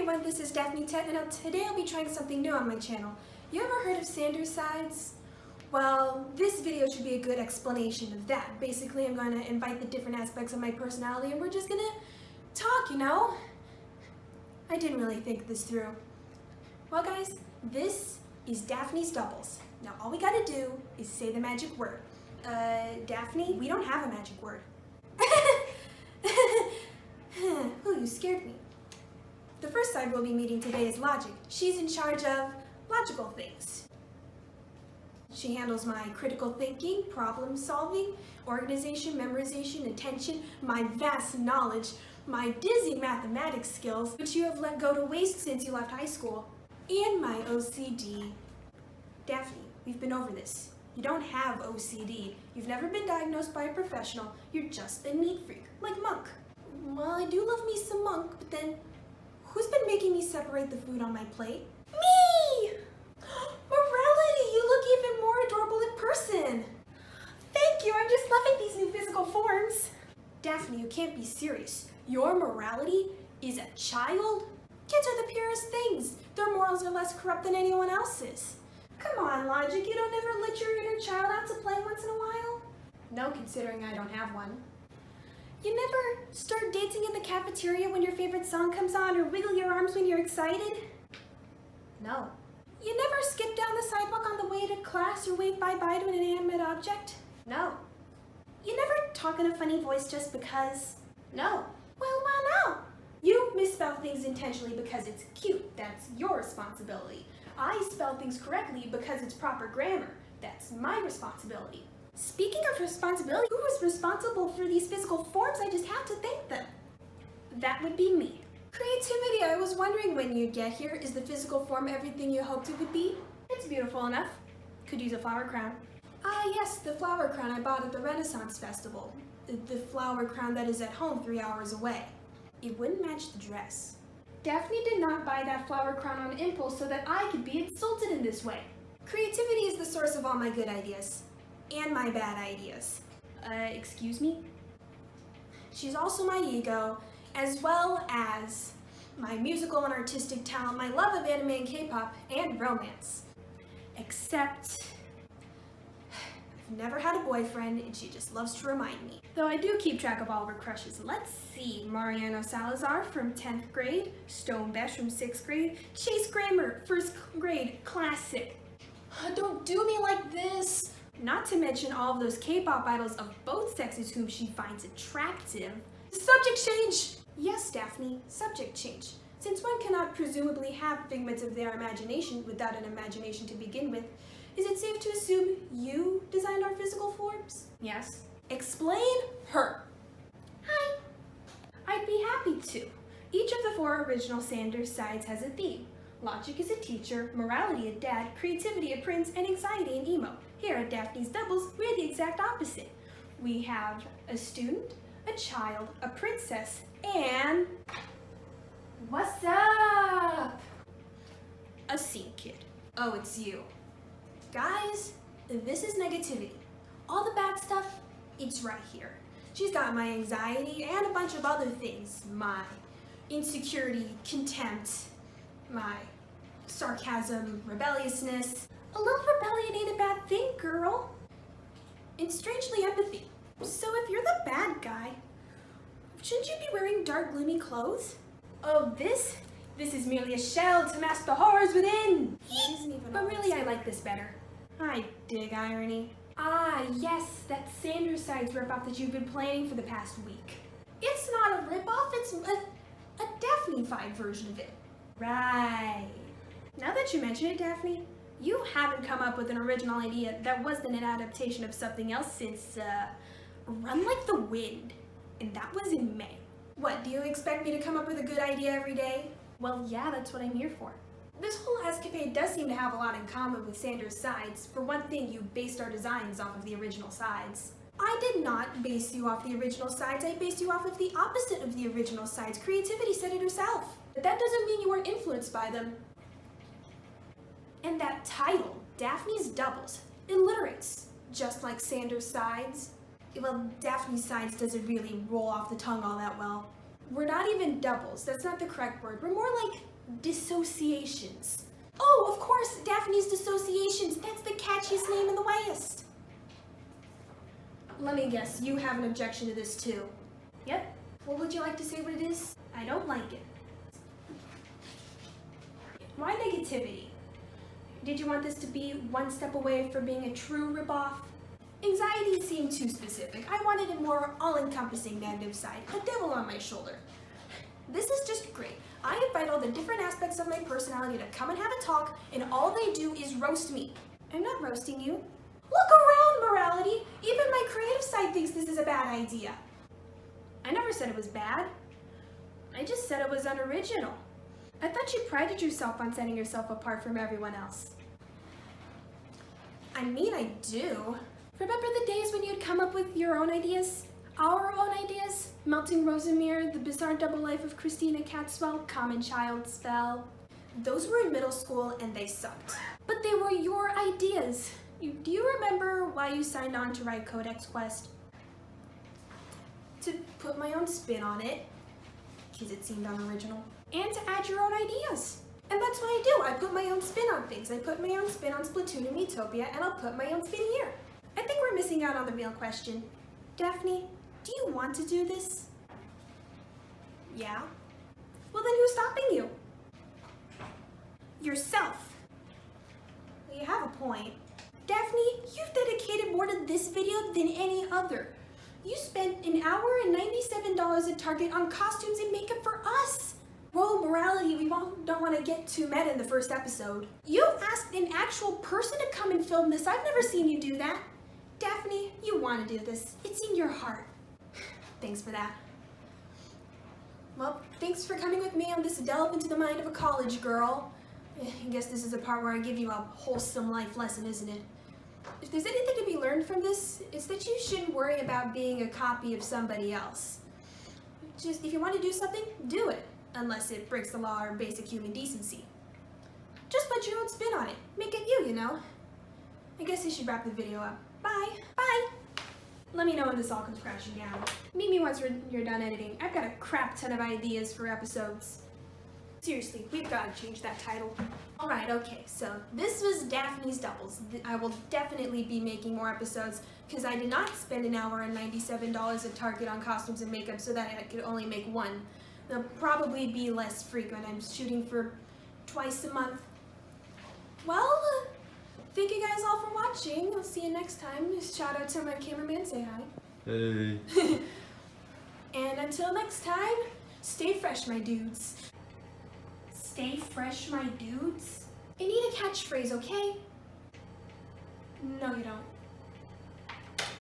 everyone, this is Daphne Tett, and today I'll be trying something new on my channel. You ever heard of Sanders sides? Well, this video should be a good explanation of that. Basically, I'm going to invite the different aspects of my personality and we're just going to talk, you know? I didn't really think this through. Well guys, this is Daphne's doubles. Now all we gotta do is say the magic word. Daphne, we don't have a magic word. Oh, you scared me. The first side we'll be meeting today is Logic. She's in charge of logical things. She handles my critical thinking, problem solving, organization, memorization, attention, my vast knowledge, my dizzy mathematics skills, which you have let go to waste since you left high school, and my OCD. Daphne, we've been over this. You don't have OCD. You've never been diagnosed by a professional. You're just a neat freak, like Monk. Well, I do love me some Monk, but then who's been making me separate the food on my plate? Me! Morality, you look even more adorable in person. Thank you, I'm just loving these new physical forms. Daphne, you can't be serious. Your morality is a child? Kids are the purest things. Their morals are less corrupt than anyone else's. Come on, Logic, you don't ever let your inner child out to play once in a while? No, considering I don't have one. You never start dancing in the cafeteria when your favorite song comes on or wiggle your arms when you're excited? No. You never skip down the sidewalk on the way to class or wave bye-bye to an inanimate object? No. You never talk in a funny voice just because? No. Well, why no? You misspell things intentionally because it's cute. That's your responsibility. I spell things correctly because it's proper grammar. That's my responsibility. Speaking of responsibility, who was responsible for these physical forms? I just have to thank them. That would be me. Creativity, I was wondering when you'd get here. Is the physical form everything you hoped it would be? It's beautiful enough. Could use a flower crown. Ah yes, the flower crown I bought at the Renaissance Festival. The flower crown that is at home 3 hours away. It wouldn't match the dress. Daphne did not buy that flower crown on impulse so that I could be insulted in this way. Creativity is the source of all my good ideas. And my bad ideas. Excuse me? She's also my ego, as well as my musical and artistic talent, my love of anime and K-pop, and romance. Except, I've never had a boyfriend, and she just loves to remind me. Though I do keep track of all of her crushes. Let's see, Mariano Salazar from 10th grade, Stone Besh from 6th grade, Chase Grammer, 1st grade, classic. Don't do me like this! Not to mention all of those K-pop idols of both sexes whom she finds attractive. Subject change! Yes, Daphne, subject change. Since one cannot presumably have figments of their imagination without an imagination to begin with, is it safe to assume you designed our physical forms? Yes. Explain her. Hi. I'd be happy to. Each of the 4 original Sanders sides has a theme. Logic is a teacher, morality a dad, creativity a prince, and anxiety an emo. Here at Daphne's Doubles, we're the exact opposite. We have a student, a child, a princess, and... What's up? A scene kid. Oh, it's you. Guys, this is negativity. All the bad stuff, it's right here. She's got my anxiety and a bunch of other things. My insecurity, contempt, my sarcasm, rebelliousness. A little rebellion ain't a bad thing, girl. And strangely empathy. So if you're the bad guy, shouldn't you be wearing dark, gloomy clothes? Oh, this is merely a shell to mask the horrors within. But really, I like this better. I dig irony. Ah, yes, that Sanders sides ripoff that you've been planning for the past week. It's not a ripoff, it's a Daphne-fied version of it. Right. Now that you mention it, Daphne, you haven't come up with an original idea that wasn't an adaptation of something else since, Run Like the Wind. And that was in May. What, do you expect me to come up with a good idea every day? Well, yeah, that's what I'm here for. This whole escapade does seem to have a lot in common with Sanders' sides. For one thing, you based our designs off of the original sides. I did not base you off the original sides, I based you off of the opposite of the original sides. Creativity said it herself. But that doesn't mean you weren't influenced by them. And that title, Daphne's Doubles, alliterates, just like Sanders' sides. Well, Daphne's sides doesn't really roll off the tongue all that well. We're not even doubles. That's not the correct word. We're more like dissociations. Oh, of course, Daphne's Dissociations. That's the catchiest name in the West. Let me guess, you have an objection to this too. Yep. Well, would you like to say what it is? I don't like it. Why negativity? Did you want this to be one step away from being a true ripoff? Anxiety seemed too specific. I wanted a more all-encompassing negative side, a devil on my shoulder. This is just great. I invite all the different aspects of my personality to come and have a talk, and all they do is roast me. I'm not roasting you. Look around, morality! Even my creative side thinks this is a bad idea. I never said it was bad. I just said it was unoriginal. I thought you prided yourself on setting yourself apart from everyone else. I mean, I do. Remember the days when you'd come up with your own ideas? Our own ideas? Melting Rosamere, The Bizarre Double Life of Christina Catswell, Common Child Spell. Those were in middle school and they sucked. But they were your ideas. Do you remember why you signed on to write Codex Quest? To put my own spin on it, because it seemed unoriginal, and to add your own ideas. And that's what I do. I put my own spin on things. I put my own spin on Splatoon and Miitopia, and I'll put my own spin here. I think we're missing out on the real question. Daphne, do you want to do this? Yeah? Well, then who's stopping you? Yourself. Well, you have a point. Daphne, you've dedicated more to this video than any other. You spent an hour and $97 at Target on costumes and makeup for us. Royal morality, we don't want to get too meta in the first episode. You asked an actual person to come and film this. I've never seen you do that. Daphne, you want to do this. It's in your heart. Thanks for that. Well, thanks for coming with me on this delve into the mind of a college girl. I guess this is the part where I give you a wholesome life lesson, isn't it? If there's anything to be learned from this, it's that you shouldn't worry about being a copy of somebody else. Just, if you want to do something, do it. Unless it breaks the law or basic human decency. Just put your own spin on it. Make it you know? I guess I should wrap the video up. Bye. Bye. Let me know when this all comes crashing down. Meet me once you're done editing. I've got a crap ton of ideas for episodes. Seriously, we've got to change that title. Alright, okay, so this was Daphne's Doubles. I will definitely be making more episodes because I did not spend an hour and $97 at Target on costumes and makeup so that I could only make one. They'll probably be less frequent. I'm shooting for twice a month. Well, thank you guys all for watching. I'll see you next time. Shout out to my cameraman. Say hi. Hey. And until next time, stay fresh, my dudes. Stay fresh, my dudes? I need a catchphrase, okay? No, you don't.